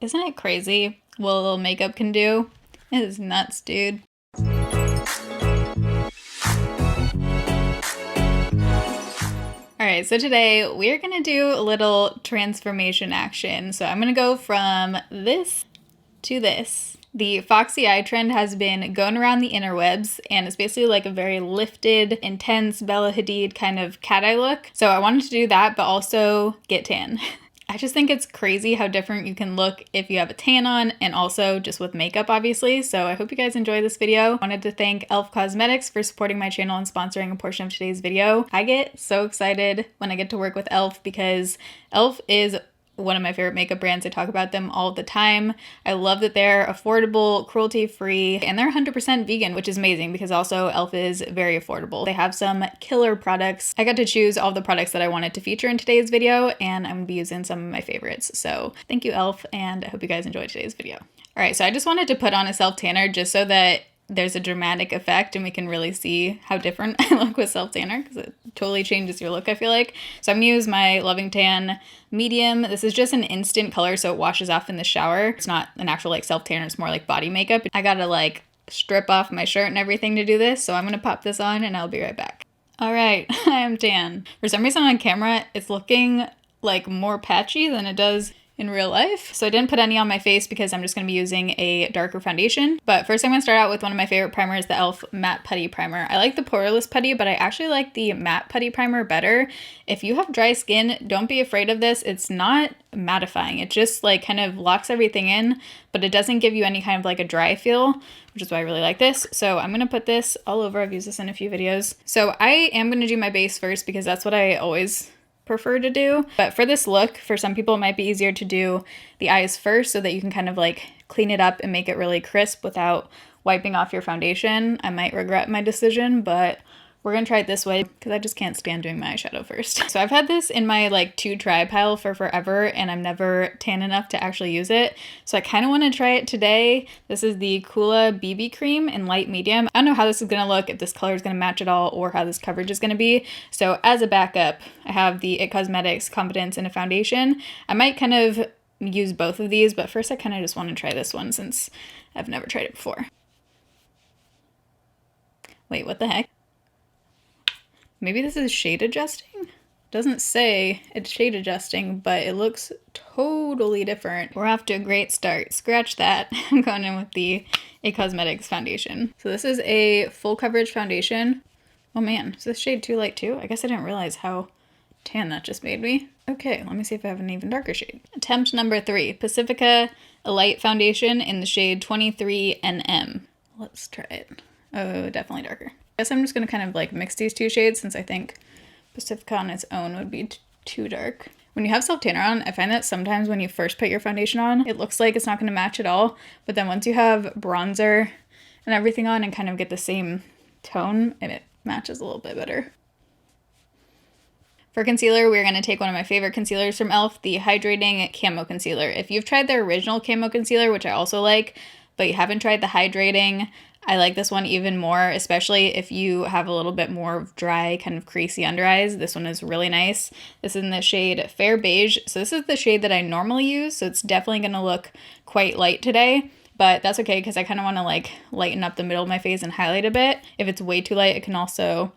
Isn't it crazy what a little makeup can do? It is nuts, dude. Alright, so today we're gonna do a little transformation action. So I'm gonna go from this to this. The FOXY eye trend has been going around the interwebs, and it's basically like a very lifted, intense Bella Hadid kind of cat eye look. So I wanted to do that, but also get tan. I just think it's crazy how different you can look if you have a tan on and also just with makeup, obviously. So I hope you guys enjoy this video. I wanted to thank e.l.f. Cosmetics for supporting my channel and sponsoring a portion of today's video. I get so excited when I get to work with e.l.f. because e.l.f. is one of my favorite makeup brands. I talk about them all the time. I love that they're affordable, cruelty-free, and they're 100% vegan, which is amazing because also e.l.f. is very affordable. They have some killer products. I got to choose all the products that I wanted to feature in today's video, and I'm gonna be using some of my favorites. So thank you, e.l.f., and I hope you guys enjoyed today's video. All right, so I just wanted to put on a self-tanner just so that there's a dramatic effect and we can really see how different I look with self-tanner because it totally changes your look, I feel like. So I'm gonna use my Loving Tan medium. This is just an instant color, so it washes off in the shower. It's not an actual like self-tanner, it's more like body makeup. I gotta like strip off my shirt and everything to do this, so I'm gonna pop this on and I'll be right back. All right, I am tan. For some reason on camera, it's looking like more patchy than it does in real life. So I didn't put any on my face because I'm just going to be using a darker foundation. But first I'm going to start out with one of my favorite primers, the e.l.f. Matte Putty Primer. I like the poreless putty, but I actually like the matte putty primer better. If you have dry skin, don't be afraid of this. It's not mattifying. It just like kind of locks everything in, but it doesn't give you any kind of like a dry feel, which is why I really like this. So I'm going to put this all over. I've used this in a few videos. So I am going to do my base first because that's what I always prefer to do. But for this look, for some people it might be easier to do the eyes first so that you can kind of like clean it up and make it really crisp without wiping off your foundation. I might regret my decision, but we're gonna try it this way because I just can't stand doing my eyeshadow first. So I've had this in my like to try pile for forever and I'm never tan enough to actually use it. So I kind of want to try it today. This is the Coola BB cream in light medium. I don't know how this is gonna look, if this color is gonna match at all or how this coverage is gonna be. So as a backup, I have the IT Cosmetics Confidence in a foundation. I might kind of use both of these, but first I kind of just want to try this one since I've never tried it before. Wait, what the heck? Maybe this is shade adjusting? Doesn't say it's shade adjusting, but it looks totally different. We're off to a great start. Scratch that. I'm going in with the IT Cosmetics foundation. So this is a full coverage foundation. Oh man, is this shade too light too? I guess I didn't realize how tan that just made me. Okay, let me see if I have an even darker shade. Attempt number 3, Pacifica, a light foundation in the shade 23NM. Let's try it. Oh, definitely darker. I guess I'm just going to kind of like mix these two shades since I think Pacifica on its own would be too dark. When you have self-tanner on, I find that sometimes when you first put your foundation on, it looks like it's not going to match at all. But then once you have bronzer and everything on and kind of get the same tone, and it matches a little bit better. For concealer, we're going to take one of my favorite concealers from e.l.f., the Hydrating Camo Concealer. If you've tried their original Camo Concealer, which I also like, but you haven't tried the Hydrating, I like this one even more, especially if you have a little bit more dry, kind of creasy under eyes. This one is really nice. This is in the shade Fair Beige. So this is the shade that I normally use, so it's definitely going to look quite light today. But that's okay because I kind of want to like lighten up the middle of my face and highlight a bit. If it's way too light, it can also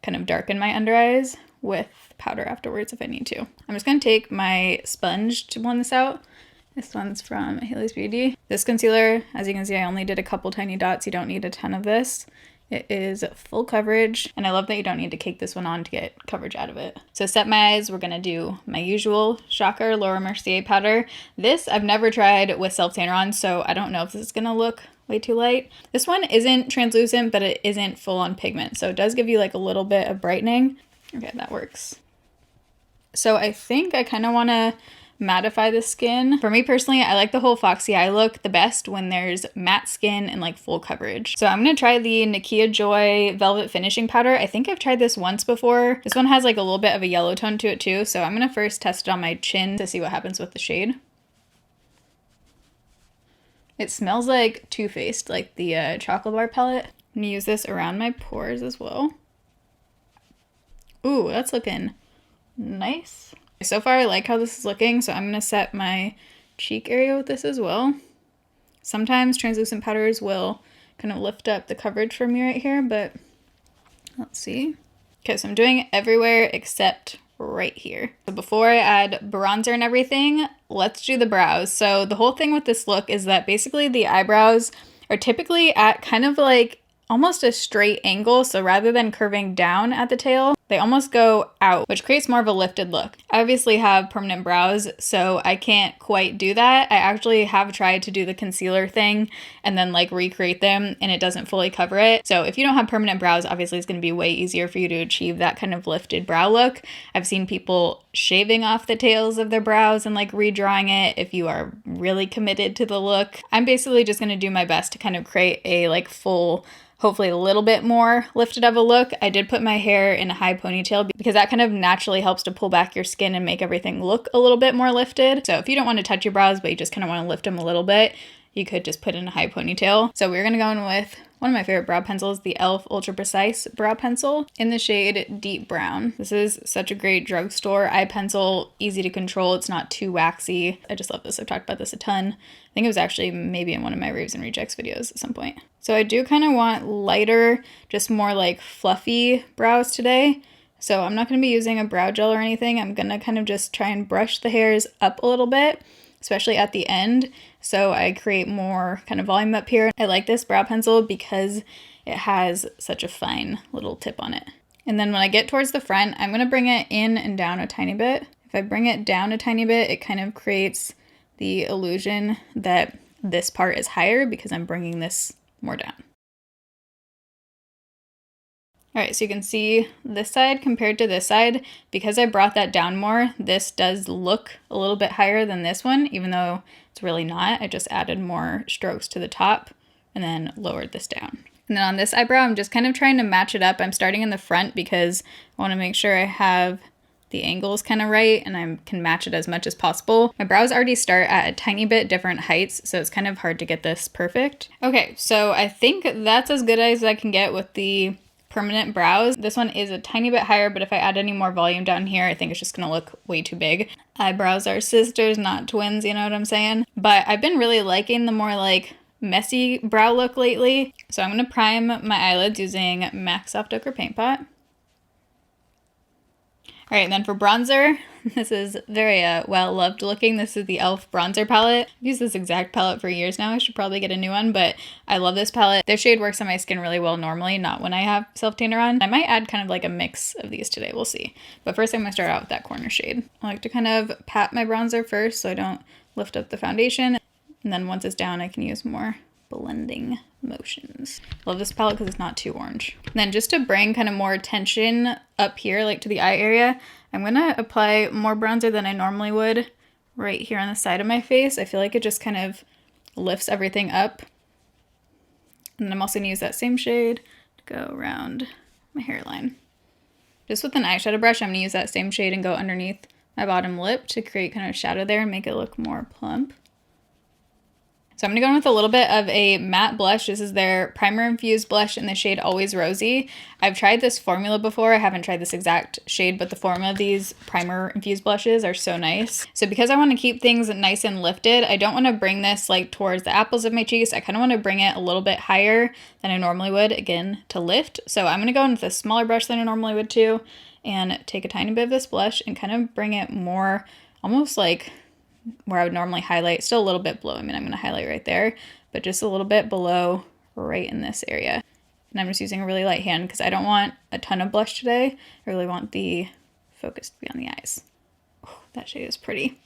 kind of darken my under eyes with powder afterwards if I need to. I'm just going to take my sponge to blend this out. This one's from Haley's Beauty. This concealer, as you can see, I only did a couple tiny dots. You don't need a ton of this. It is full coverage, and I love that you don't need to cake this one on to get coverage out of it. So set my eyes, we're gonna do my usual shocker Laura Mercier powder. This I've never tried with self-tanner on, so I don't know if this is gonna look way too light. This one isn't translucent, but it isn't full on pigment, so it does give you like a little bit of brightening. Okay, that works. So I think I kind of want to mattify the skin. For me personally, I like the whole Foxy eye look the best when there's matte skin and like full coverage. So I'm gonna try the Nakia Joy Velvet Finishing Powder. I think I've tried this once before. This one has like a little bit of a yellow tone to it too, so I'm gonna first test it on my chin to see what happens with the shade. It smells like Too Faced, like the chocolate bar palette. I'm gonna use this around my pores as well. Ooh, that's looking nice. So far I like how this is looking, so I'm gonna set my cheek area with this as well. Sometimes translucent powders will kind of lift up the coverage for me right here, but let's see. Okay, so I'm doing it everywhere except right here. So before I add bronzer and everything, let's do the brows. So the whole thing with this look is that basically the eyebrows are typically at kind of like almost a straight angle. So rather than curving down at the tail, they almost go out, which creates more of a lifted look. I obviously have permanent brows, so I can't quite do that. I actually have tried to do the concealer thing and then like recreate them, and it doesn't fully cover it. So if you don't have permanent brows, obviously it's going to be way easier for you to achieve that kind of lifted brow look. I've seen people shaving off the tails of their brows and like redrawing it if you are really committed to the look. I'm basically just going to do my best to kind of create a like full, hopefully a little bit more lifted of a look. I did put my hair in a high ponytail because that kind of naturally helps to pull back your skin and make everything look a little bit more lifted. So if you don't want to touch your brows, but you just kind of want to lift them a little bit, you could just put in a high ponytail. So we're going to go in with one of my favorite brow pencils, the e.l.f. Ultra Precise Brow Pencil in the shade Deep Brown. This is such a great drugstore eye pencil, easy to control. It's not too waxy. I just love this. I've talked about this a ton. I think it was actually maybe in one of my Raves and Rejects videos at some point. So I do kind of want lighter, just more like fluffy brows today. So I'm not going to be using a brow gel or anything. I'm going to kind of just try and brush the hairs up a little bit, especially at the end, so I create more kind of volume up here. I like this brow pencil because it has such a fine little tip on it. And then when I get towards the front, I'm going to bring it in and down a tiny bit. If I bring it down a tiny bit, it kind of creates the illusion that this part is higher because I'm bringing this more down. All right, so you can see this side compared to this side, because I brought that down more, this does look a little bit higher than this one, even though it's really not. I just added more strokes to the top and then lowered this down. And then on this eyebrow, I'm just kind of trying to match it up. I'm starting in the front because I want to make sure I have the angles kind of right and I can match it as much as possible. My brows already start at a tiny bit different heights, so it's kind of hard to get this perfect. Okay, so I think that's as good as I can get with the permanent brows. This one is a tiny bit higher, but if I add any more volume down here, I think it's just gonna look way too big. Eyebrows are sisters, not twins, you know what I'm saying? But I've been really liking the more like messy brow look lately. So I'm gonna prime my eyelids using MAC Soft Ochre Paint Pot. All right, and then for bronzer, this is very well-loved looking. This is the e.l.f. bronzer palette. I've used this exact palette for years now. I should probably get a new one, but I love this palette. Their shade works on my skin really well normally, not when I have self-tanner on. I might add kind of like a mix of these today, we'll see. But first I'm gonna start out with that corner shade. I like to kind of pat my bronzer first so I don't lift up the foundation. And then once it's down, I can use more blending motions. Love this palette because it's not too orange. And then just to bring kind of more attention up here, like to the eye area, I'm gonna apply more bronzer than I normally would right here on the side of my face. I feel like it just kind of lifts everything up. And then I'm also gonna use that same shade to go around my hairline. Just with an eyeshadow brush, I'm gonna use that same shade and go underneath my bottom lip to create kind of a shadow there and make it look more plump. So I'm going to go in with a little bit of a matte blush. This is their primer infused blush in the shade Always Rosy. I've tried this formula before. I haven't tried this exact shade, but the formula of these primer infused blushes are so nice. So because I want to keep things nice and lifted, I don't want to bring this like towards the apples of my cheeks. I kind of want to bring it a little bit higher than I normally would, again, to lift. So I'm going to go in with a smaller brush than I normally would too, and take a tiny bit of this blush and kind of bring it more almost like where I would normally highlight, still a little bit below. I mean, I'm going to highlight right there, but just a little bit below right in this area. And I'm just using a really light hand because I don't want a ton of blush today. I really want the focus to be on the eyes. Oh, that shade is pretty,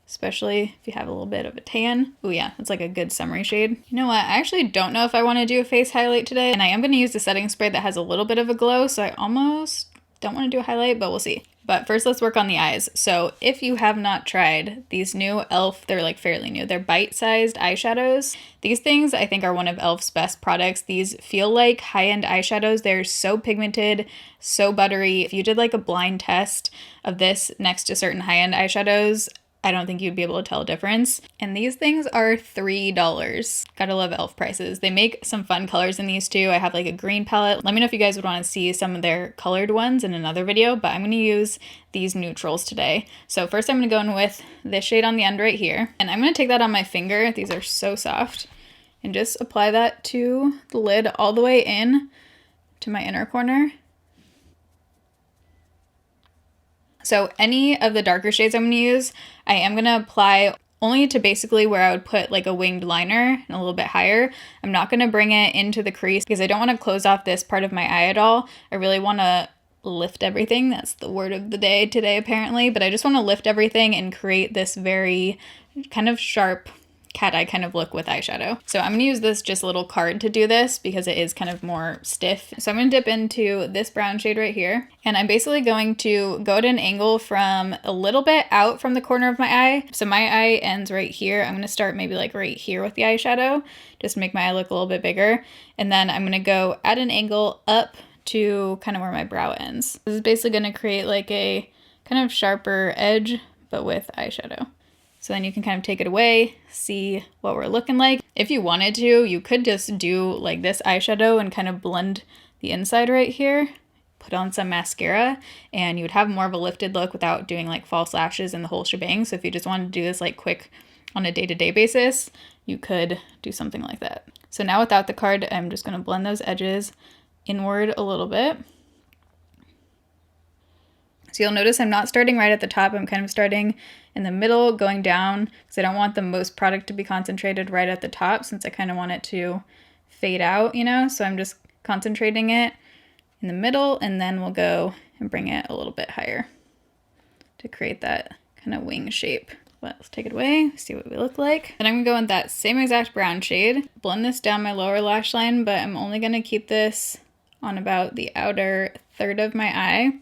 especially if you have a little bit of a tan. Oh yeah, it's like a good summery shade. You know what? I actually don't know if I want to do a face highlight today, and I am going to use the setting spray that has a little bit of a glow, so I almost don't want to do a highlight, but we'll see. But first, let's work on the eyes. So if you have not tried these new e.l.f., they're like fairly new. They're bite-sized eyeshadows. These things I think are one of e.l.f.'s best products. These feel like high-end eyeshadows. They're so pigmented, so buttery. If you did like a blind test of this next to certain high-end eyeshadows, I don't think you'd be able to tell a difference. And these things are $3. Gotta love e.l.f. prices. They make some fun colors in these too. I have like a green palette. Let me know if you guys would want to see some of their colored ones in another video, but I'm going to use these neutrals today. So first I'm going to go in with this shade on the end right here. And I'm going to take that on my finger. These are so soft. And just apply that to the lid all the way in to my inner corner. So any of the darker shades I'm going to use, I am going to apply only to basically where I would put like a winged liner and a little bit higher. I'm not going to bring it into the crease because I don't want to close off this part of my eye at all. I really want to lift everything. That's the word of the day today apparently, but I just want to lift everything and create this very kind of sharp cat eye kind of look with eyeshadow. So I'm gonna use this just little card to do this because it is kind of more stiff. So I'm gonna dip into this brown shade right here. And I'm basically going to go at an angle from a little bit out from the corner of my eye. So my eye ends right here. I'm gonna start maybe like right here with the eyeshadow, just to make my eye look a little bit bigger. And then I'm gonna go at an angle up to kind of where my brow ends. This is basically gonna create like a kind of sharper edge, but with eyeshadow. So then you can kind of take it away, see what we're looking like. If you wanted to, you could just do like this eyeshadow and kind of blend the inside right here, put on some mascara, and you would have more of a lifted look without doing like false lashes and the whole shebang. So if you just wanted to do this like quick on a day-to-day basis, you could do something like that. So now without the card, I'm just gonna blend those edges inward a little bit. So you'll notice I'm not starting right at the top. I'm kind of starting in the middle, going down, because I don't want the most product to be concentrated right at the top since I kind of want it to fade out, you know? So I'm just concentrating it in the middle, and then we'll go and bring it a little bit higher to create that kind of wing shape. But let's take it away, see what we look like. And I'm gonna go in that same exact brown shade, blend this down my lower lash line, but I'm only gonna keep this on about the outer third of my eye.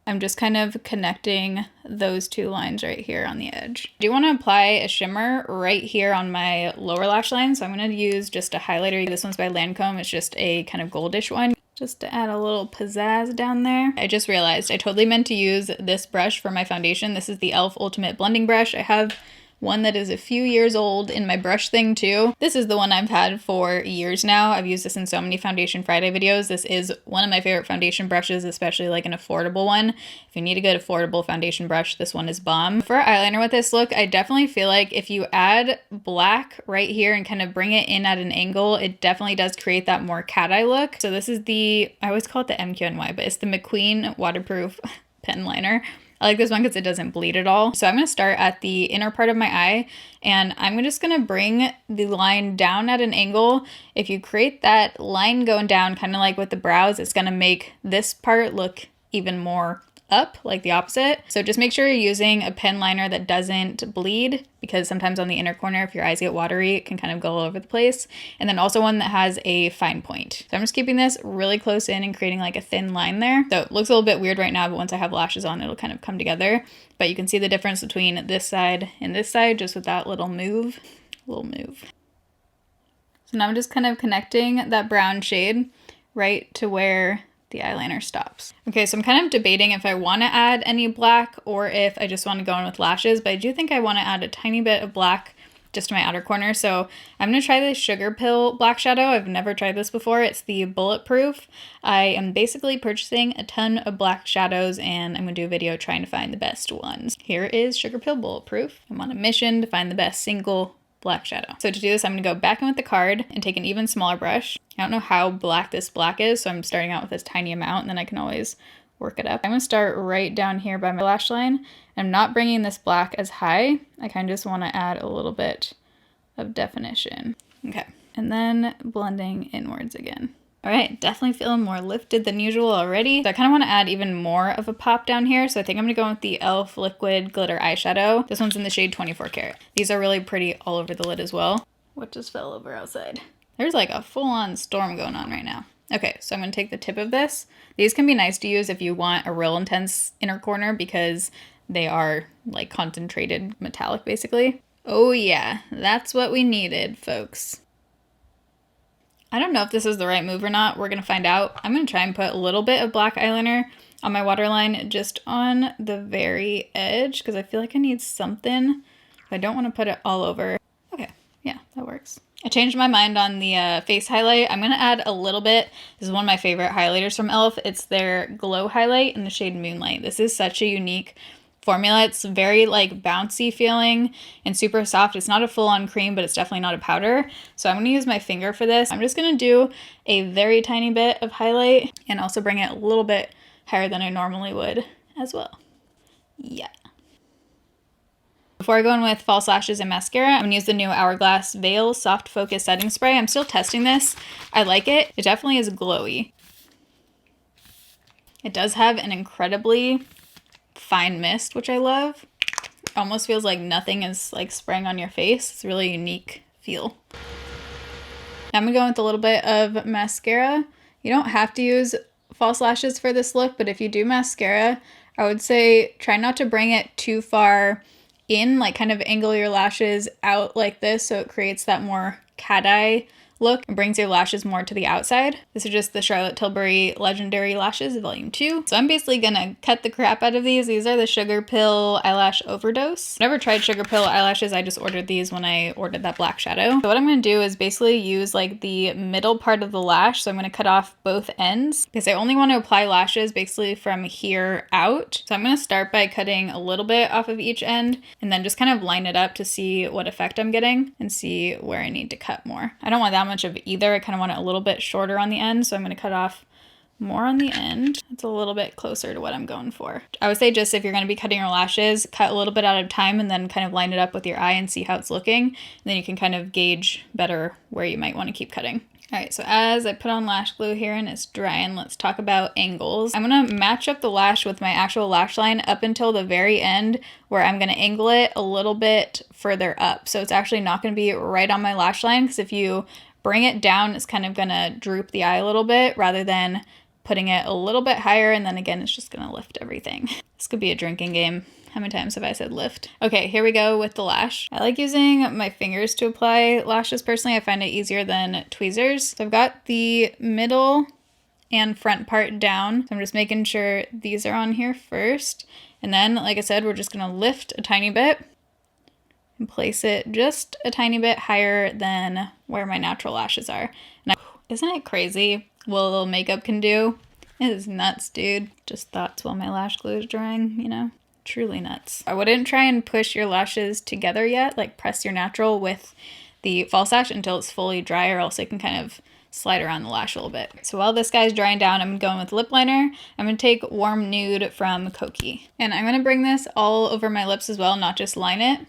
I'm just kind of connecting those two lines right here on the edge. I do want to apply a shimmer right here on my lower lash line, so I'm going to use just a highlighter. This one's by Lancome. It's just a kind of goldish one, just to add a little pizzazz down there. I just realized I totally meant to use this brush for my foundation. This is the e.l.f. Ultimate Blending Brush. I have one that is a few years old in my brush thing too. This is the one I've had for years now. I've used this in so many Foundation Friday videos. This is one of my favorite foundation brushes, especially like an affordable one. If you need a good affordable foundation brush, this one is bomb. For eyeliner with this look, I definitely feel like if you add black right here and kind of bring it in at an angle, it definitely does create that more cat eye look. So this is the, I always call it the MQNY, but it's the McQueen Waterproof Pen Liner. I like this one because it doesn't bleed at all. So I'm going to start at the inner part of my eye, and I'm just going to bring the line down at an angle. If you create that line going down kind of like with the brows, it's going to make this part look even more up, like the opposite. So just make sure you're using a pen liner that doesn't bleed, because sometimes on the inner corner, if your eyes get watery, it can kind of go all over the place. And then also one that has a fine point. So I'm just keeping this really close in and creating like a thin line there. So it looks a little bit weird right now, but once I have lashes on, it'll kind of come together. But you can see the difference between this side and this side just with that little move. So now I'm just kind of connecting that brown shade right to where the eyeliner stops. Okay, so I'm kind of debating if I want to add any black or if I just want to go in with lashes, but I do think I want to add a tiny bit of black just to my outer corner. So I'm going to try this Sugar Pill Black Shadow. I've never tried this before. It's the Bulletproof. I am basically purchasing a ton of black shadows, and I'm going to do a video trying to find the best ones. Here is Sugar Pill Bulletproof. I'm on a mission to find the best single black shadow. So to do this, I'm going to go back in with the card and take an even smaller brush. I don't know how black this black is, so I'm starting out with this tiny amount, and then I can always work it up. I'm going to start right down here by my lash line. I'm not bringing this black as high. I kind of just want to add a little bit of definition. Okay, and then blending inwards again. All right, definitely feeling more lifted than usual already. So I kind of want to add even more of a pop down here. So I think I'm going to go with the e.l.f. Liquid Glitter Eyeshadow. This one's in the shade 24 Karat. These are really pretty all over the lid as well. What just fell over outside? There's like a full-on storm going on right now. Okay, so I'm going to take the tip of this. These can be nice to use if you want a real intense inner corner because they are like concentrated metallic basically. Oh yeah, that's what we needed, folks. I don't know if this is the right move or not. We're going to find out. I'm going to try and put a little bit of black eyeliner on my waterline just on the very edge because I feel like I need something. I don't want to put it all over. Okay, yeah, that works. I changed my mind on the face highlight. I'm going to add a little bit. This is one of my favorite highlighters from e.l.f. It's their Glow Highlight in the shade Moonlight. This is such a unique formula. It's very like bouncy feeling and super soft. It's not a full-on cream, but it's definitely not a powder. So I'm going to use my finger for this. I'm just going to do a very tiny bit of highlight and also bring it a little bit higher than I normally would as well. Yeah. Before I go in with false lashes and mascara, I'm going to use the new Hourglass Veil Soft Focus Setting Spray. I'm still testing this. I like it. It definitely is glowy. It does have an incredibly fine mist, which I love. It almost feels like nothing is like spraying on your face. It's a really unique feel. Now I'm going to go with a little bit of mascara. You don't have to use false lashes for this look, but if you do mascara, I would say try not to bring it too far in, like kind of angle your lashes out like this so it creates that more cat eye look and brings your lashes more to the outside. This is just the Charlotte Tilbury Legendary Lashes Volume 2. So I'm basically gonna cut the crap out of these. These are the Sugar Pill Eyelash Overdose. I've never tried Sugar Pill eyelashes. I just ordered these when I ordered that black shadow. So what I'm gonna do is basically use like the middle part of the lash. So I'm gonna cut off both ends because I only want to apply lashes basically from here out. So I'm gonna start by cutting a little bit off of each end and then just kind of line it up to see what effect I'm getting and see where I need to cut more. I don't want that much of either. I kind of want it a little bit shorter on the end, so I'm going to cut off more on the end. It's a little bit closer to what I'm going for. I would say just if you're going to be cutting your lashes, cut a little bit at a time and then kind of line it up with your eye and see how it's looking. And then you can kind of gauge better where you might want to keep cutting. All right, so as I put on lash glue here and it's drying, let's talk about angles. I'm gonna match up the lash with my actual lash line up until the very end where I'm gonna angle it a little bit further up. So it's actually not gonna be right on my lash line because if you bring it down, it's kind of gonna droop the eye a little bit rather than putting it a little bit higher and then again, it's just gonna lift everything. This could be a drinking game. How many times have I said lift? Okay, here we go with the lash. I like using my fingers to apply lashes personally. I find it easier than tweezers. So I've got the middle and front part down. So I'm just making sure these are on here first. And then, like I said, we're just gonna lift a tiny bit and place it just a tiny bit higher than where my natural lashes are. And isn't it crazy what a little makeup can do? It is nuts, dude. Just thoughts while my lash glue is drying, you know? Truly nuts. I wouldn't try and push your lashes together yet, like press your natural with the false lash until it's fully dry or else it can kind of slide around the lash a little bit. So while this guy's drying down, I'm going with lip liner. I'm going to take Warm Nude from Koki. And I'm going to bring this all over my lips as well, not just line it.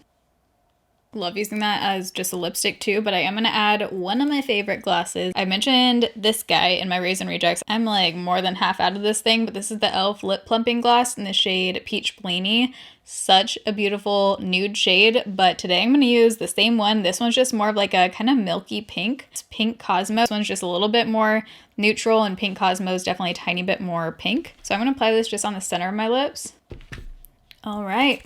Love using that as just a lipstick too, but I am going to add one of my favorite glosses. I mentioned this guy in my Raisin Rejects. I'm like more than half out of this thing, but this is the e.l.f. Lip Plumping Gloss in the shade Peach Blaney. Such a beautiful nude shade, but today I'm going to use the same one. This one's just more of like a kind of milky pink. It's Pink Cosmo. This one's just a little bit more neutral and Pink Cosmo is definitely a tiny bit more pink. So I'm going to apply this just on the center of my lips. All right.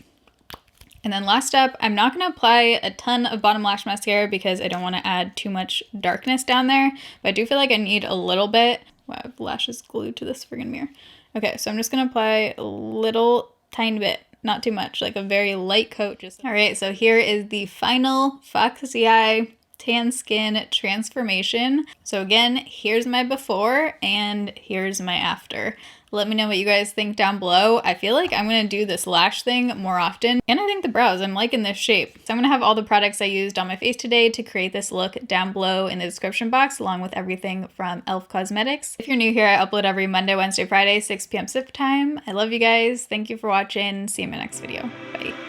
And then last up, I'm not going to apply a ton of bottom lash mascara because I don't want to add too much darkness down there, but I do feel like I need a little bit. Wow, I have lashes glued to this friggin' mirror. Okay, so I'm just going to apply a little tiny bit, not too much, like a very light coat. All right, so here is the final FOXY tan skin transformation. So again, here's my before and here's my after. Let me know what you guys think down below. I feel like I'm going to do this lash thing more often. And I think the brows, I'm liking this shape. So I'm going to have all the products I used on my face today to create this look down below in the description box, along with everything from e.l.f. Cosmetics. If you're new here, I upload every Monday, Wednesday, Friday, 6 p.m. Pacific time. I love you guys. Thank you for watching. See you in my next video. Bye.